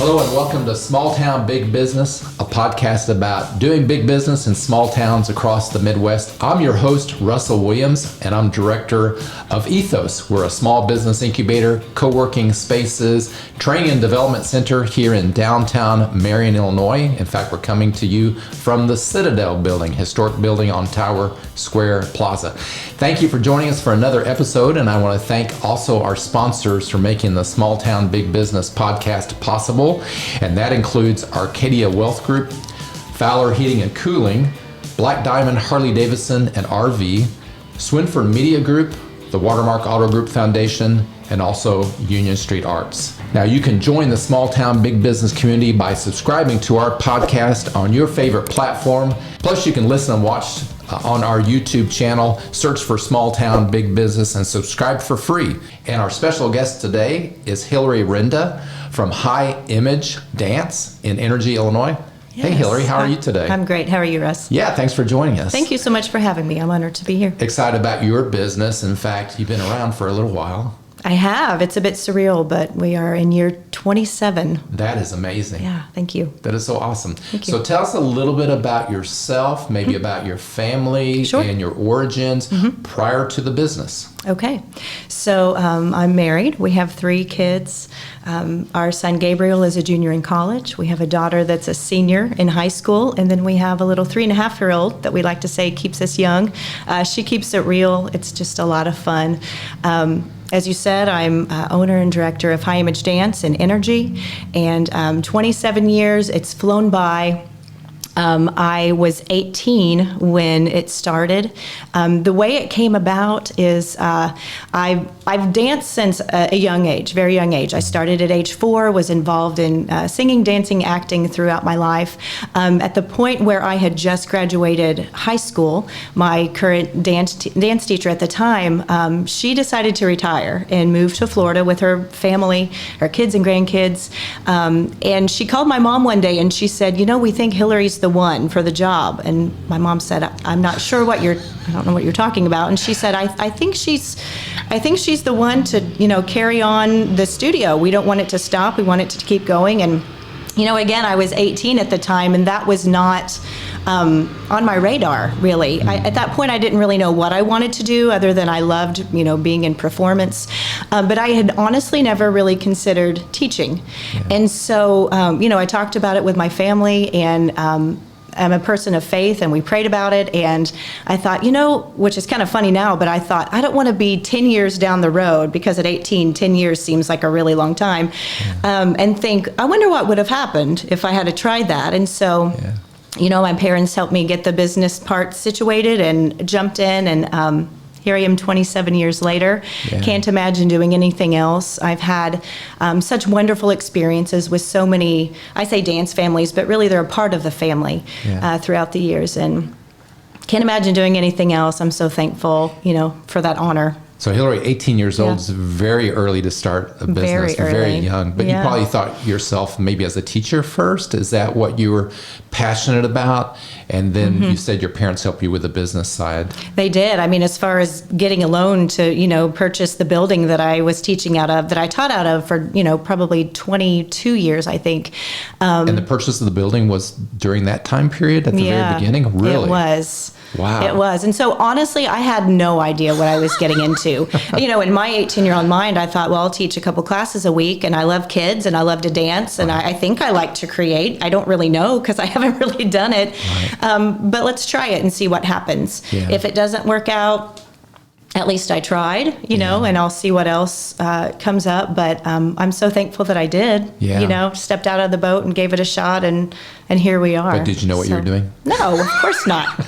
Hello and welcome to Small Town Big Business, a podcast about doing big business in small towns across the Midwest. I'm your host, Russell Williams, and I'm director of Ethos. We're a small business incubator, co-working spaces, training and development center here in downtown Marion, Illinois. In fact, we're coming to you from the Citadel building, historic building on Tower Square Plaza. Thank you for joining us for another episode, and I want to thank also our sponsors for making the Small Town Big Business podcast possible. And that includes Arcadia Wealth Group, Fowler Heating and Cooling, Black Diamond Harley Davidson and RV, Swinford Media Group, the Watermark Auto Group Foundation, and also Union Street Arts. Now you can join the Small Town Big Business community by subscribing to our podcast on your favorite platform. Plus you can listen and watch on our YouTube channel. Search for Small Town Big Business and subscribe for free. And our special guest today is High-Renda from High Image Dance in Energy, Illinois. Yes. Hey Hillary, how are you today? I'm great. How are you, Russ? Yeah, thanks for joining us. Thank you so much for having me. I'm honored to be here. Excited about your business. In fact, you've been around for a little while. I have. It's a bit surreal, but we are in year 27. That is amazing. Yeah, thank you. That is so awesome. Thank you. So tell us a little bit about yourself, maybe about your family Sure. and your origins prior to the business. Okay. So I'm married. We have 3 kids. Our son Gabriel is a junior in college. We have a daughter that's a senior in high school. And then we have a little 3.5-year-old that we like to say keeps us young. She keeps it real. It's just a lot of fun. As you said, I'm owner and director of High Image Dance and Energy, and 27 years, it's flown by. I was 18 when it started. The way it came about is I've danced since a young age, very young age. I started at age 4, was involved in singing, dancing, acting throughout my life. At the point where I had just graduated high school, my current dance teacher at the time, she decided to retire and move to Florida with her family, her kids and grandkids. And she called my mom one day and she said, "You know, we think Hillary's the one for the job." And my mom said, "I'm not sure I don't know what you're talking about." And she said, I think she's the one to, carry on the studio. We don't want it to stop. We want it to keep going." And, again, I was 18 at the time, and that was not on my radar, really. At that point, I didn't really know what I wanted to do other than I loved, being in performance. But I had honestly never really considered teaching. Yeah. And so, I talked about it with my family, and I'm a person of faith, and we prayed about it, and I thought, which is kind of funny now, but I thought, I don't want to be 10 years down the road, because at 18, 10 years seems like a really long time, and think, I wonder what would have happened if I had tried that. And so, my parents helped me get the business part situated and jumped in, and here I am 27 years later. Yeah. Can't imagine doing anything else. I've had such wonderful experiences with so many, I say dance families, but really they're a part of the family throughout the years. And can't imagine doing anything else. I'm so thankful, for that honor. So Hillary, 18 years old is very early to start a business, very young. But you probably thought yourself maybe as a teacher first. Is that what you were passionate about? And then you said your parents helped you with the business side. They did. I mean, as far as getting a loan to, purchase the building that I was teaching out of, that I taught out of for, probably 22 years, I think. And the purchase of the building was during that time period at the very beginning? Really? It was. Wow. It was. And so honestly, I had no idea what I was getting into. In my 18-year-old mind, I thought, well, I'll teach a couple classes a week, and I love kids, and I love to dance, and I think I like to create. I don't really know because I haven't really done it. Right. But let's try it and see what happens. Yeah. If it doesn't work out, at least I tried, and I'll see what else comes up. But I'm so thankful that I did, stepped out of the boat and gave it a shot, and here we are. But did you know what you were doing? No, of course not.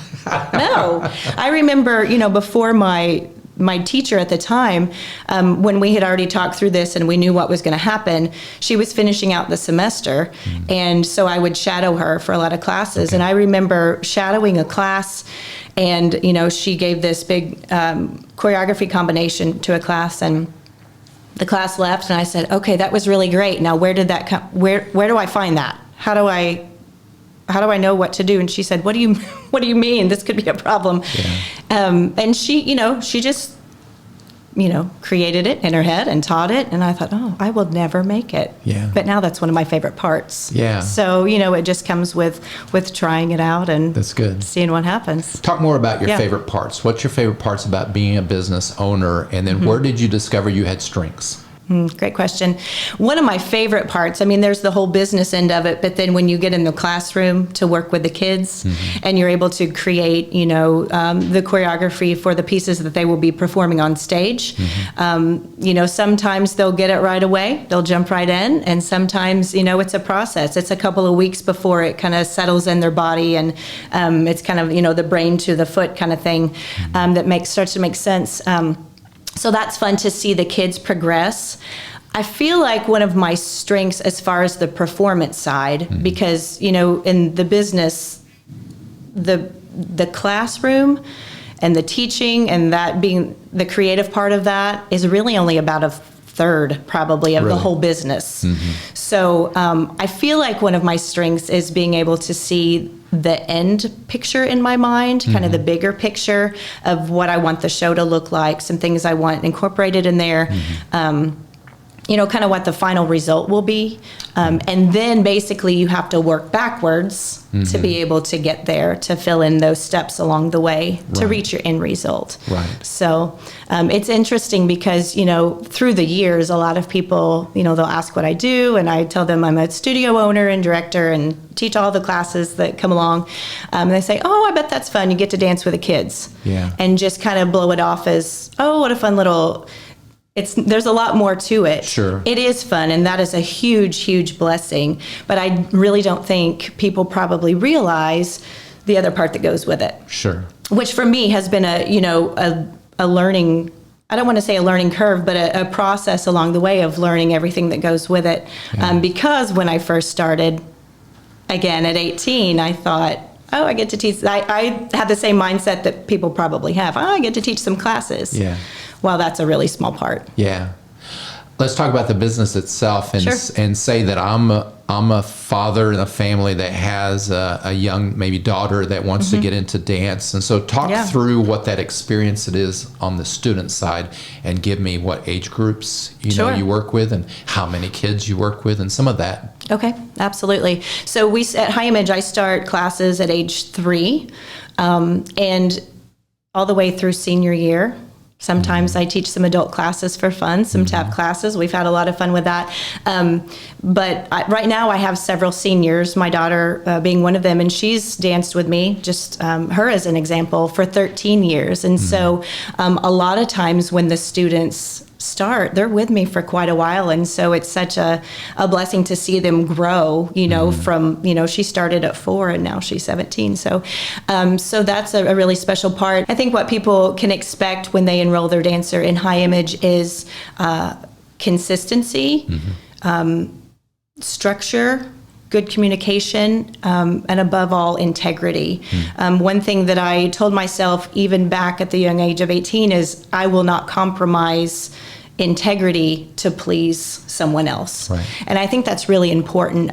No. I remember, before my teacher at the time, when we had already talked through this and we knew what was going to happen, she was finishing out the semester. And so I would shadow her for a lot of classes. Okay. And I remember shadowing a class, and, she gave this big choreography combination to a class, and the class left, and I said, okay, that was really great. Now, where did that come? Where do I find that? How do I know what to do? And she said, what do you mean? This could be a problem. Yeah. And she, she just created it in her head and taught it. And I thought, oh, I will never make it. Yeah. But now that's one of my favorite parts. Yeah. So, it just comes with trying it out and That's good. seeing what happens. Talk more about your Yeah. favorite parts. What's your favorite parts about being a business owner? And then where did you discover you had strengths? Great question. One of my favorite parts, there's the whole business end of it, but then when you get in the classroom to work with the kids and you're able to create, the choreography for the pieces that they will be performing on stage, sometimes they'll get it right away. They'll jump right in. And sometimes, it's a process. It's a couple of weeks before it kind of settles in their body. And it's kind of, the brain to the foot kind of thing that starts to make sense. So that's fun to see the kids progress. I feel like one of my strengths as far as the performance side, because, in the business, the classroom and the teaching and that being the creative part of that is really only about a third probably of the whole business. So I feel like one of my strengths is being able to see the end picture in my mind, kind of the bigger picture of what I want the show to look like, some things I want incorporated in there, kind of what the final result will be. And then basically you have to work backwards to be able to get there, to fill in those steps along the way to reach your end result. Right. So it's interesting because, through the years, a lot of people, they'll ask what I do, and I tell them I'm a studio owner and director and teach all the classes that come along. And they say, oh, I bet that's fun. You get to dance with the kids. Yeah. And just kind of blow it off as, oh, what a fun little... There's a lot more to it. Sure. It is fun, and that is a huge, huge blessing. But I really don't think people probably realize the other part that goes with it. Sure. Which for me has been a learning, I don't want to say a learning curve, but a process along the way of learning everything that goes with it. Yeah. Because when I first started, again, at 18, I thought, oh, I get to teach. I had the same mindset that people probably have. Oh, I get to teach some classes. Yeah. Well, that's a really small part. Yeah. Let's talk about the business itself and Sure. and say that I'm a father in a family that has a young maybe daughter that wants to get into dance. And so talk through what that experience it is on the student side and give me what age groups you work with and how many kids you work with and some of that. Okay, absolutely. So at High Image, I start classes at age 3 and all the way through senior year. Sometimes I teach some adult classes for fun, some tap classes. We've had a lot of fun with that. But right now I have several seniors, my daughter being one of them, and she's danced with me, just her as an example, for 13 years. And so a lot of times when the students start, they're with me for quite a while. And so it's such a blessing to see them grow, from, she started at 4 and now she's 17. So that's a really special part. I think what people can expect when they enroll their dancer in High Image is consistency, structure, good communication, and above all, integrity. One thing that I told myself even back at the young age of 18 is I will not compromise integrity to please someone else. Right. And I think that's really important.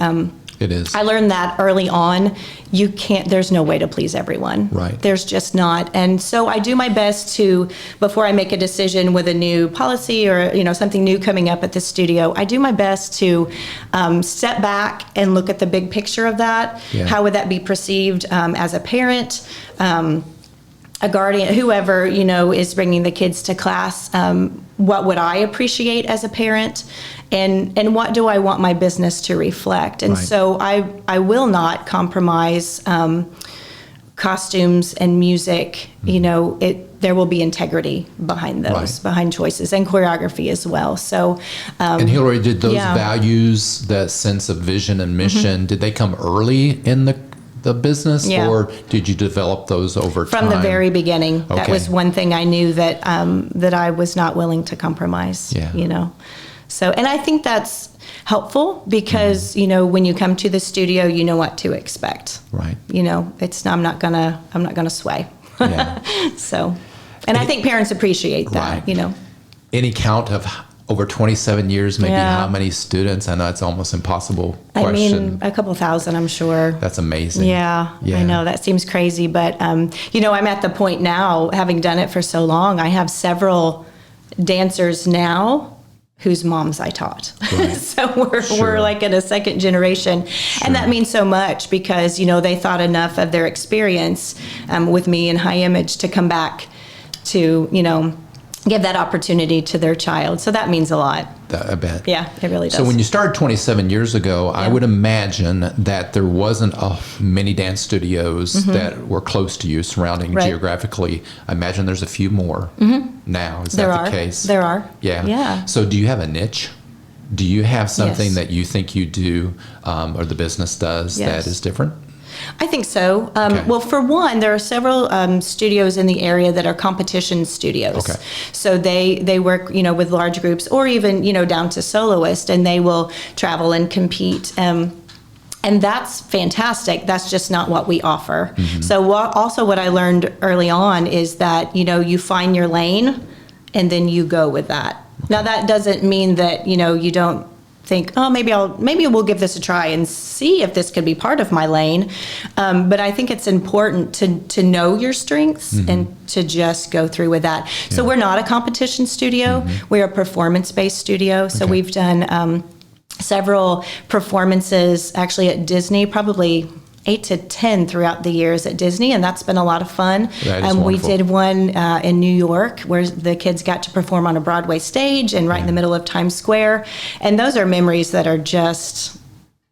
It is. I learned that early on. There's no way to please everyone. Right. There's just not. And so I do my best to, before I make a decision with a new policy or, something new coming up at the studio, I do my best to step back and look at the big picture of that. Yeah. How would that be perceived as a parent, a guardian, whoever, is bringing the kids to class? What would I appreciate as a parent? And what do I want my business to reflect? And Right. so I will not compromise costumes and music. There will be integrity behind those, Right. behind choices, and choreography as well. So, And Hillary, did those yeah. values, that sense of vision and mission, did they come early in the business, Yeah. or did you develop those over time? from the very beginning, that Okay. was one thing I knew that that I was not willing to compromise. Yeah. So, and I think that's helpful because when you come to the studio, you know what to expect. Right. I'm not gonna sway. Yeah. So, and I think parents appreciate that. Right. Any count of over 27 years, maybe Yeah. how many students? I know it's almost impossible I question. mean, a couple thousand, I'm sure. That's amazing. Yeah, I know that seems crazy, but I'm at the point now, having done it for so long, I have several dancers now whose moms I taught. Right. So we're Sure. like in a second generation. And that means so much because, they thought enough of their experience with me in High Image to come back to, give that opportunity to their child. So that means a lot. I bet. Yeah, it really does. So when you started 27 years ago, I would imagine that there wasn't many dance studios that were close to you surrounding Right. geographically. I imagine there's a few more now. Is There that are. the case? There are. Yeah. Yeah. So do you have a niche? Do you have something Yes. that you think you do or the business does Yes. that is different? I think so. Okay. Well, for one, there are several studios in the area that are competition studios. Okay. So they work, with large groups or even, down to soloists, and they will travel and compete. And that's fantastic. That's just not what we offer. So also what I learned early on is that, you find your lane and then you go with that. Now, that doesn't mean that, you don't think, oh, maybe we'll give this a try and see if this could be part of my lane. But I think it's important to know your strengths and to just go through with that. So we're not a competition studio. We're a performance-based studio. So Okay. we've done several performances actually at Disney, probably 8 to 10 throughout the years at Disney, and that's been a lot of fun. That is We wonderful. did one in New York where the kids got to perform on a Broadway stage and right in the middle of Times Square. And those are memories that are just,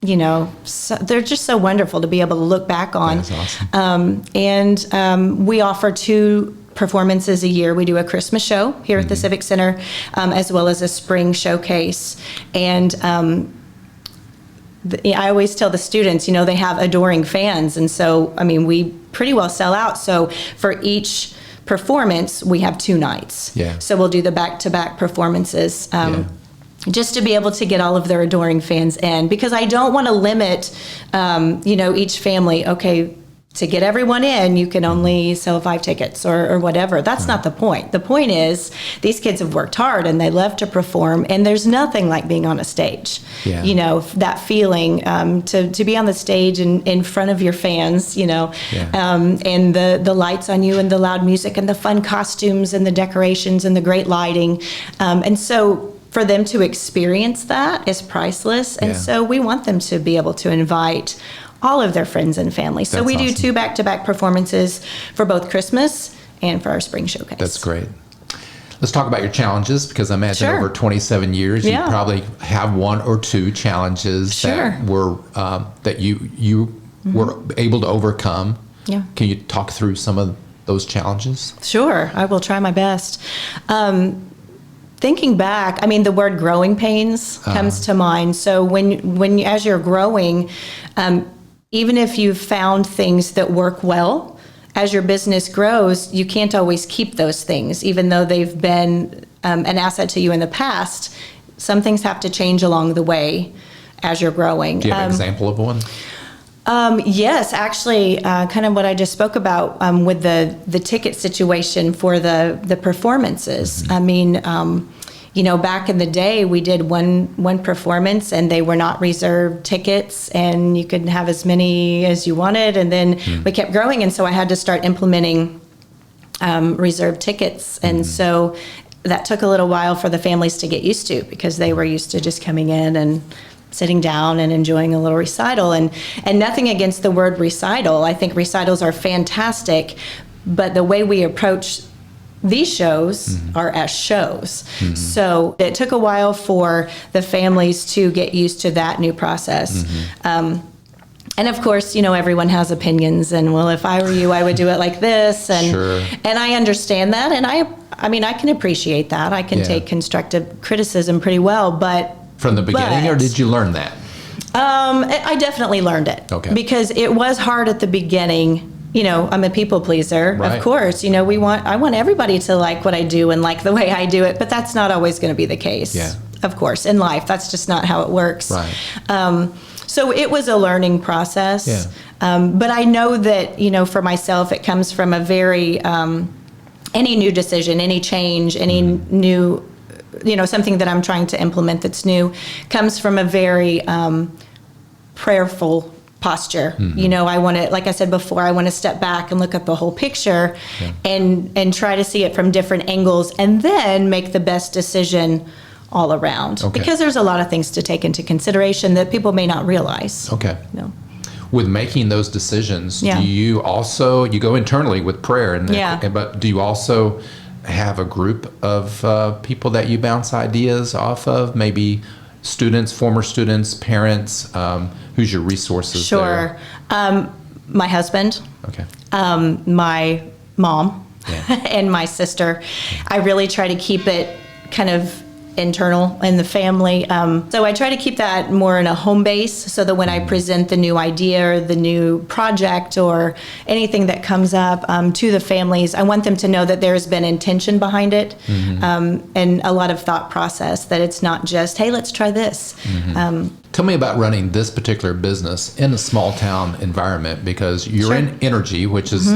they're just so wonderful to be able to look back on. That is awesome. We offer 2 performances a year. We do a Christmas show here at the Civic Center, as well as a spring showcase. And I always tell the students, they have adoring fans. And so, we pretty well sell out. So for each performance, we have 2 nights. Yeah. So we'll do the back-to-back performances. Just to be able to get all of their adoring fans in, because I don't want to limit, each family. Okay, to get everyone in, you can only sell 5 tickets or whatever. That's not the point. The point is these kids have worked hard and they love to perform, and there's nothing like being on a stage. Yeah. That feeling to be on the stage in front of your fans, and the lights on you and the loud music and the fun costumes and the decorations and the great lighting. And so for them to experience that is priceless. And Yeah. so we want them to be able to invite all of their friends and family. So That's we do awesome. 2 back-to-back performances for both Christmas and for our spring showcase. That's great. Let's talk about your challenges, because I imagine Sure. over 27 years, you Yeah. probably have 1 or 2 challenges Sure. that were that you were able to overcome. Yeah. Can you talk through some of those challenges? Sure, I will try my best. Thinking back, the word growing pains comes to mind. So when as you're growing, even if you've found things that work well, as your business grows, you can't always keep those things, even though they've been an asset to you in the past. Some things have to change along the way as you're growing. Do you have an example of one? Yes, actually, kind of what I just spoke about with the ticket situation for the performances. Back in the day, we did one performance, and they were not reserved tickets, and you could have as many as you wanted. And then we kept growing, and so I had to start implementing reserved tickets. And so that took a little while for the families to get used to, because they were used to just coming in and sitting down and enjoying a little recital. And nothing against the word recital. I think recitals are fantastic, but the way we approach these shows are as shows. So it took a while for the families to get used to that new process. And of course, everyone has opinions, and well, if I were you, I would do it like this. And Sure. and I understand that, and I can appreciate that. I can Yeah. take constructive criticism pretty well, but From the beginning, or did you learn that? I definitely learned it. Okay. Because it was hard at the beginning. I'm a people pleaser, Right. of course. I want everybody to like what I do and like the way I do it, but that's not always going to be the case. Yeah. Of course, in life, that's just not how it works. Right. So it was a learning process. Yeah. But I know that, for myself, it comes from a very, any new decision, any change, any new, something that I'm trying to implement that's new, comes from a very prayerful posture. I want to, like I said before, I want to step back and look at the whole picture and try to see it from different angles and then make the best decision all around. Okay. Because there's a lot of things to take into consideration that people may not realize. Okay. With making those decisions, Yeah. do you also, you go internally with prayer, Yeah. but do you also have a group of people that you bounce ideas off of? Maybe students, former students, parents? Who's your resources Sure. My husband, Okay. my mom, Yeah. and my sister. I really try to keep it kind of internal in the family. So I try to keep that more in a home base so that when I present the new idea or the new project or anything that comes up to the families, I want them to know that there's been intention behind it and a lot of thought process, that it's not just, hey, let's try this. Tell me about running this particular business in a small town environment, because you're Sure. in Energy, which is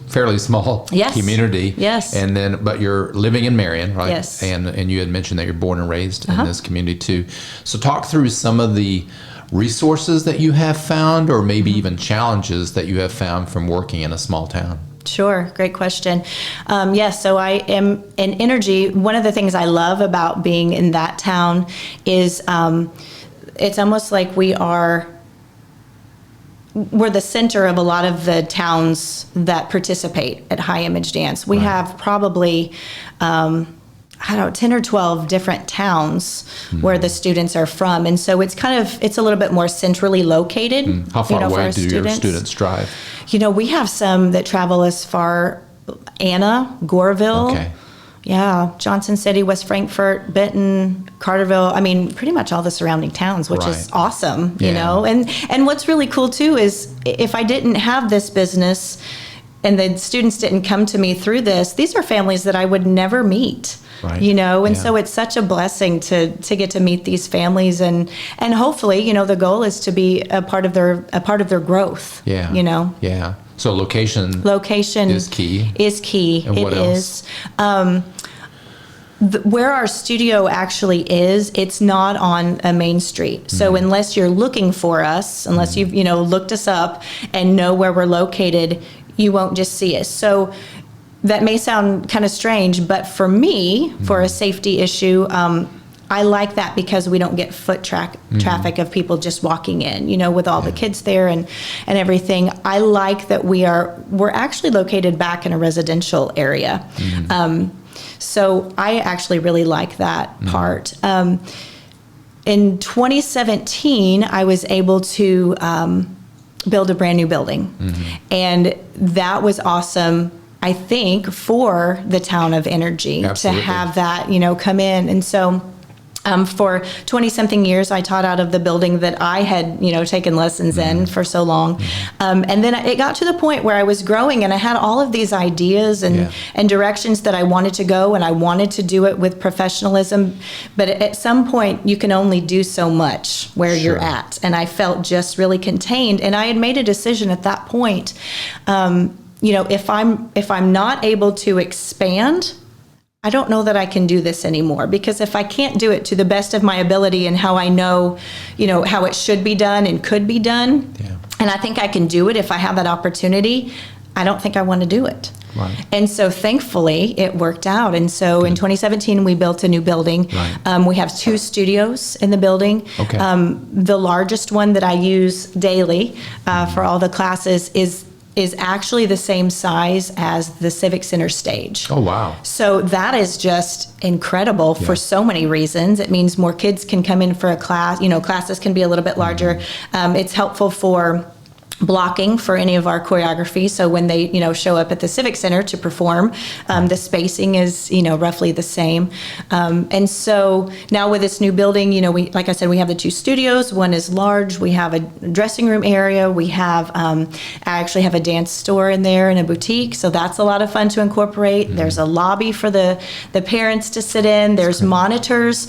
fairly small Yes. community. Yes. And then, but you're living in Marion, right? Yes. And you had mentioned that you're born and raised in this community too. So talk through some of the resources that you have found, or maybe even challenges that you have found from working in a small town. Sure, great question. Yes, so I am in Energy. One of the things I love about being in that town is it's almost like we're the center of a lot of the towns that participate at High Image Dance. We have probably, 10 or 12 different towns where the students are from. And so it's a little bit more centrally located. How far for away our do your students drive? We have some that travel as far, Anna, Goreville. Okay. Yeah, Johnson City, West Frankfort, Benton, Carterville. I mean, pretty much all the surrounding towns, which is Right. awesome, Yeah. And what's really cool too is if I didn't have this business and the students didn't come to me through this, these are families that I would never meet. Right. And Yeah. so it's such a blessing to get to meet these families and hopefully, the goal is to be a part of their growth. Yeah. Yeah. So location is key. Is key. And what else? Where our studio actually is, it's not on a main street. So unless you're looking for us, unless you've looked us up and know where we're located, you won't just see us. So that may sound kind of strange, but for me, for a safety issue, I like that because we don't get foot traffic of people just walking in, with all the kids there and everything. I like that we're actually located back in a residential area. So I actually really like that part. In 2017, I was able to build a brand new building. And that was awesome, I think, for the town of Energy. Absolutely. To have that, come in. And so for 20-something years, I taught out of the building that I had, taken lessons in for so long. And then it got to the point where I was growing and I had all of these ideas and directions that I wanted to go, and I wanted to do it with professionalism. But at some point, you can only do so much where you're at. And I felt just really contained. And I had made a decision at that point, if I'm not able to expand, I don't know that I can do this anymore, because if I can't do it to the best of my ability and how I know, how it should be done and could be done, and I think I can do it if I have that opportunity, I don't think I want to do it. Right. And so thankfully it worked out. And so in 2017, we built a new building. Right. We have 2 studios in the building. Okay. The largest one that I use daily for all the classes is actually the same size as the Civic Center stage. Oh, wow. So that is just incredible for so many reasons. It means more kids can come in for a class. Classes can be a little bit larger. It's helpful for blocking for any of our choreography. So when they, show up at the Civic Center to perform, the spacing is, roughly the same. And so now with this new building, like I said, we have the 2 studios. One is large. We have a dressing room area. We have, I actually have a dance store in there and a boutique. So that's a lot of fun to incorporate. There's a lobby for the parents to sit in. There's monitors.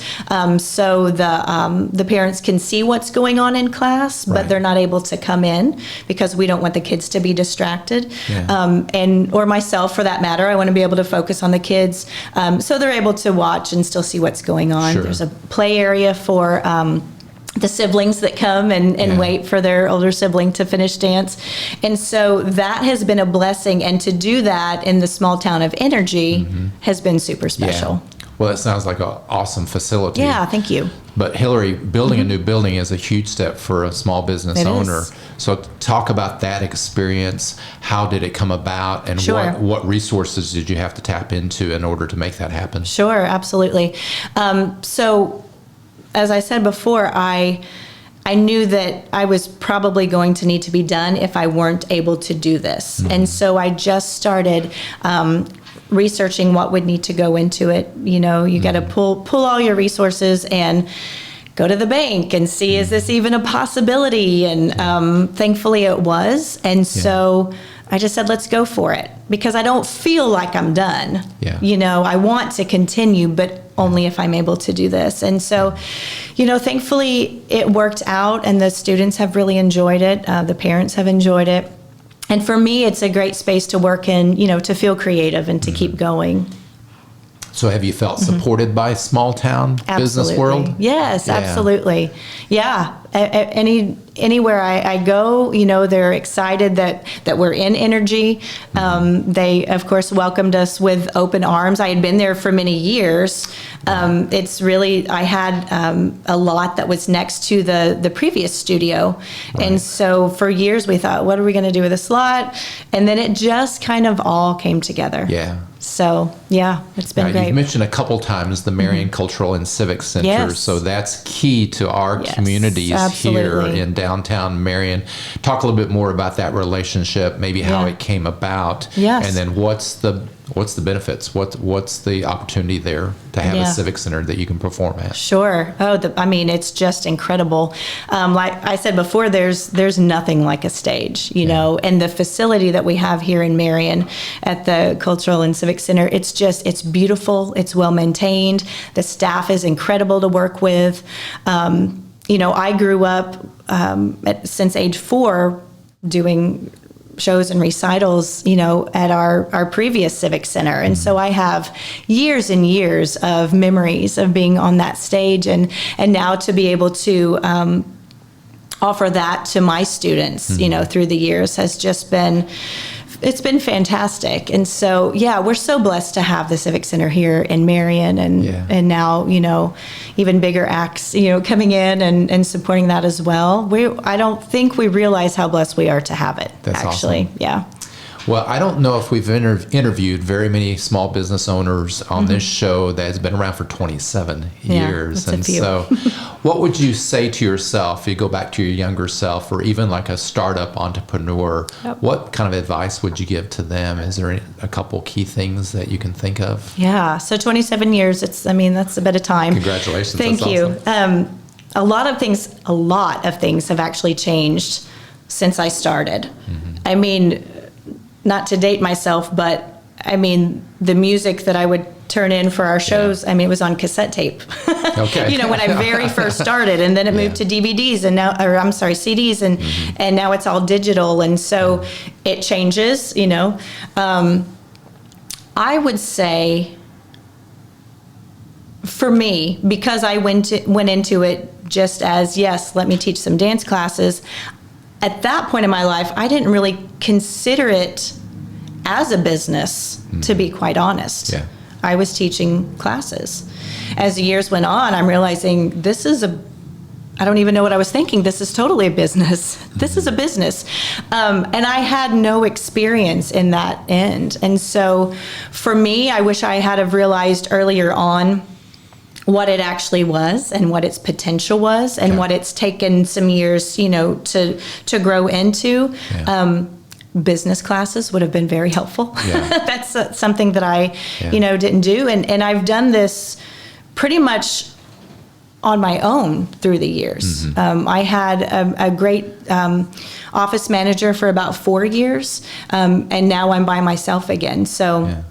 So the parents can see what's going on in class, but they're not able to come in, because we don't want the kids to be distracted, or myself for that matter. I want to be able to focus on the kids, so they're able to watch and still see what's going on. Sure. There's a play area for the siblings that come and wait for their older sibling to finish dance. And so that has been a blessing. And to do that in the small town of Energy has been super special. Yeah. Well, it sounds like an awesome facility. Yeah, thank you. But Hillary, building a new building is a huge step for a small business owner. Is. So talk about that experience. How did it come about, and Sure. what resources did you have to tap into in order to make that happen? Sure, absolutely. So as I said before, I knew that I was probably going to need to be done if I weren't able to do this. And so I just started researching what would need to go into it. You know, you got to pull all your resources and go to the bank and see, is this even a possibility? And thankfully it was. And so I just said, let's go for it, because I don't feel like I'm done. Yeah. You know, I want to continue, but only if I'm able to do this. And so, you know, thankfully it worked out, and the students have really enjoyed it. The parents have enjoyed it. And for me, it's a great space to work in, you know, to feel creative and to keep going. So have you felt supported by small town business world? Yes, absolutely. Yeah. Anywhere I go, you know, they're excited that we're in Energy. They, of course, welcomed us with open arms. I had been there for many years. It's really, I had a lot that was next to the previous studio. Right. And so for years we thought, what are we going to do with this lot? And then it just kind of all came together. Yeah. So, yeah, it's been great. You've mentioned a couple times the Marion Cultural and Civic Center. Yes. So that's key to our communities here in downtown Marion. Talk a little bit more about that relationship, maybe how it came about. Yes. And then what's the benefits? What's the opportunity there to have a civic center that you can perform at? Sure. I mean, it's just incredible. Like I said before, there's nothing like a stage, you know, and the facility that we have here in Marion at the Cultural and Civic Center, it's beautiful. It's well maintained. The staff is incredible to work with. You know, I grew up since age 4 doing shows and recitals, you know, at our previous Civic Center. And so I have years and years of memories of being on that stage, and now to be able to offer that to my students, you know, through the years has just been, it's been fantastic. And so, yeah, we're so blessed to have the Civic Center here in Marion, and now, you know, even bigger acts, you know, coming in and supporting that as well. I don't think we realize how blessed we are to have it. That's actually. Awesome. Yeah. Well, I don't know if we've interviewed very many small business owners on this show that has been around for 27 years. That's a few. So what would you say to yourself, if you go back to your younger self, or even like a startup entrepreneur, what kind of advice would you give to them? Is there a couple key things that you can think of? Yeah. So 27 years, that's a bit of time. Congratulations. Thank That's you. awesome. A lot of things have actually changed since I started. I mean, not to date myself, but I mean, the music that I would turn in for our shows, I mean, it was on cassette tape. Okay. You know, when I very first started, and then it moved to DVDs, and now, CDs, and now it's all digital. And so it changes, you know. I would say, for me, because I went into it just as, yes, let me teach some dance classes. At that point in my life, I didn't really consider it as a business, to be quite honest. Yeah. I was teaching classes. As the years went on, I'm realizing I don't even know what I was thinking. This is totally a business. This is a business. And I had no experience in that end. And so for me, I wish I had have realized earlier on what it actually was and what its potential was, and what it's taken some years, you know, to grow into. Business classes would have been very helpful. That's something that I, you know, didn't do. And I've done this pretty much on my own through the years. I had a great office manager for about 4 years, and now I'm by myself again. So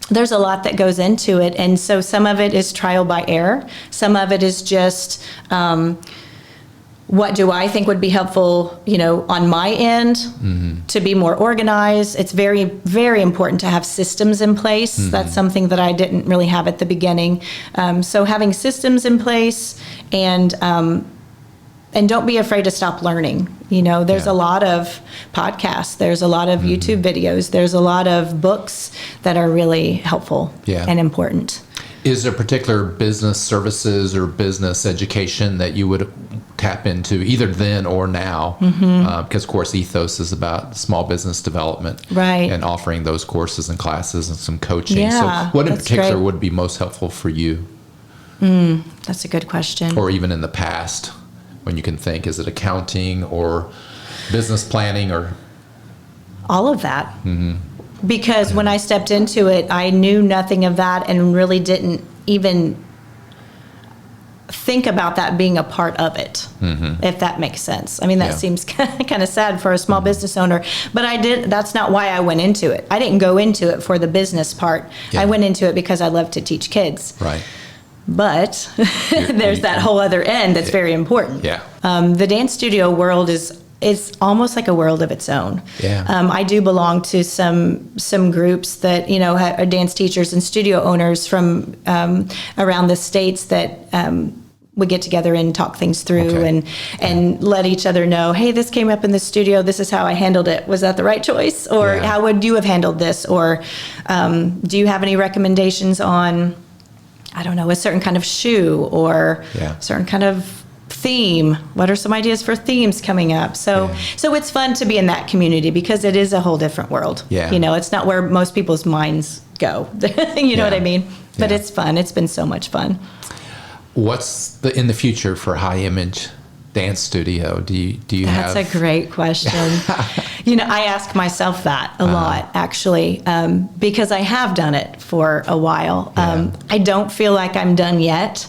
there's a lot that goes into it. And so some of it is trial by error. Some of it is just, what do I think would be helpful, you know, on my end to be more organized. It's very, very important to have systems in place. That's something that I didn't really have at the beginning. So having systems in place and and don't be afraid to stop learning. There's a lot of podcasts, there's a lot of YouTube videos, there's a lot of books that are really helpful and important. Is there particular business services or business education that you would tap into either then or now? Because, of course, Ethos is about small business development, right, and offering those courses and classes and some coaching. Yeah, so what in particular great. would be most helpful for you? That's a good question. Or even in the past, when you can think, is it accounting or business planning or? All of that. Because when I stepped into it, I knew nothing of that and really didn't even think about that being a part of it, if that makes sense. I mean, that seems kind of sad for a small business owner, but that's not why I went into it. I didn't go into it for the business part. I went into it because I love to teach kids. Right. But there's that whole other end that's very important. Yeah. The dance studio world is almost like a world of its own. Yeah. I do belong to some groups that are dance teachers and studio owners from around the states that we get together and talk things through and let each other know, hey, this came up in the studio, this is how I handled it. Was that the right choice? Or how would you have handled this? Or do you have any recommendations on, I don't know, a certain kind of shoe or a certain kind of theme? What are some ideas for themes coming up? So it's fun to be in that community because it is a whole different world. It's not where most people's minds go. You know what I mean? But it's fun. It's been so much fun. What's in the future for High Image Dance Studio? Do you have? That's a great question. I ask myself that a lot, actually, because I have done it for a while. I don't feel like I'm done yet.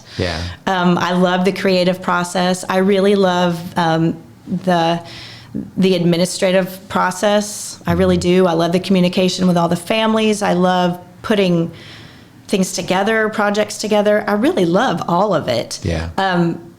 I love the creative process. I really love the administrative process. I really do. I love the communication with all the families. I love putting things together, projects together. I really love all of it.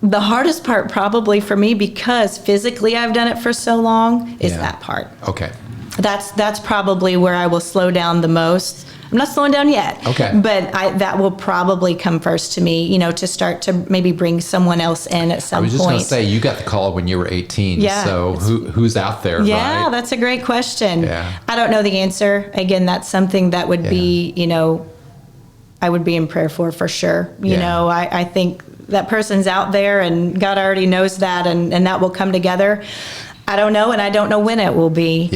The hardest part probably for me, because physically I've done it for so long, is that part. Okay. That's probably where I will slow down the most. I'm not slowing down yet. Okay. But that will probably come first to me, to start to maybe bring someone else in at some point. I was just going to say, you got the call when you were 18. So who's out there, right? That's a great question. Yeah. I don't know the answer. Again, that's something that would be, I would be in prayer for sure. I think that person's out there and God already knows that and that will come together. I don't know, and I don't know when it will be.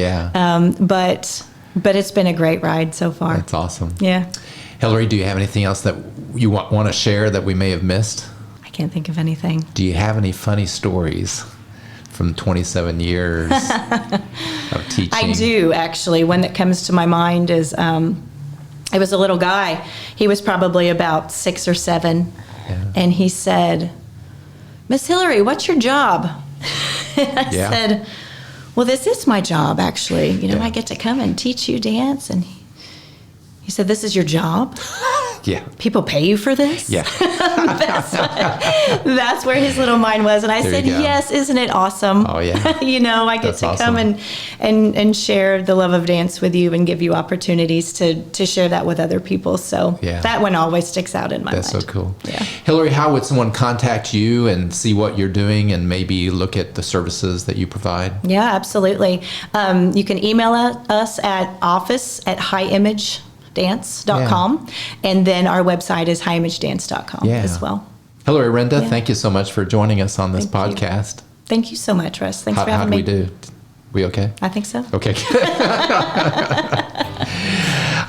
But it's been a great ride so far. That's awesome. Yeah. Hillary, do you have anything else that you want to share that we may have missed? I can't think of anything. Do you have any funny stories from 27 years of teaching? I do, actually. One that comes to my mind is it was a little guy. He was probably about 6 or 7. And he said, Miss Hillary, what's your job? And I said, well, this is my job, actually. I get to come and teach you dance. And he said, this is your job? People pay you for this? That's where his little mind was. And I said, yes, isn't it awesome? Oh, yeah. I get to come and share the love of dance with you and give you opportunities to share that with other people. So that one always sticks out in my mind. That's so cool. Hillary, how would someone contact you and see what you're doing and maybe look at the services that you provide? Yeah, absolutely. You can email us at office@high-image-dance.com, and then our website is high-image-dance.com as well. High-Renda, thank you so much for joining us on this podcast. Thank you so much, Russ. Thanks for having me. How did we do? We okay? I think so. Okay.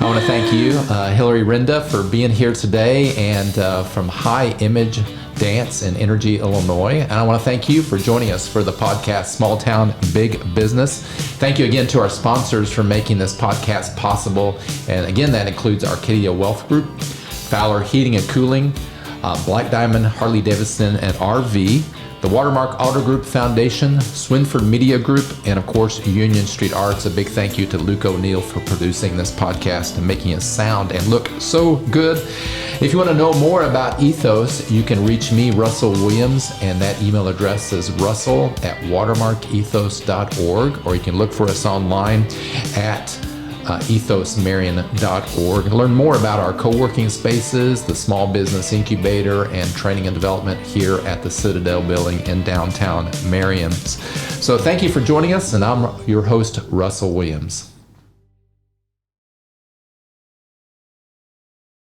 I want to thank you, High-Renda, for being here today, and from High Image Dance in Energy, Illinois. And I want to thank you for joining us for the podcast, Small Town, Big Business. Thank you again to our sponsors for making this podcast possible. And again, that includes Arcadia Wealth Group, Fowler Heating and Cooling, Black Diamond, Harley Davidson, and RV, the Watermark Auto Group Foundation, Swinford Media Group, and of course, Union Street Arts. A big thank you to Luke O'Neill for producing this podcast and making it sound and look so good. If you want to know more about Ethos, you can reach me, Russell Williams, and that email address is russell@watermarkethos.org, or you can look for us online at ethosmarion.org. Learn more about our co-working spaces, the Small Business Incubator, and training and development here at the Citadel Building in downtown Marion. So thank you for joining us, and I'm your host, Russell Williams.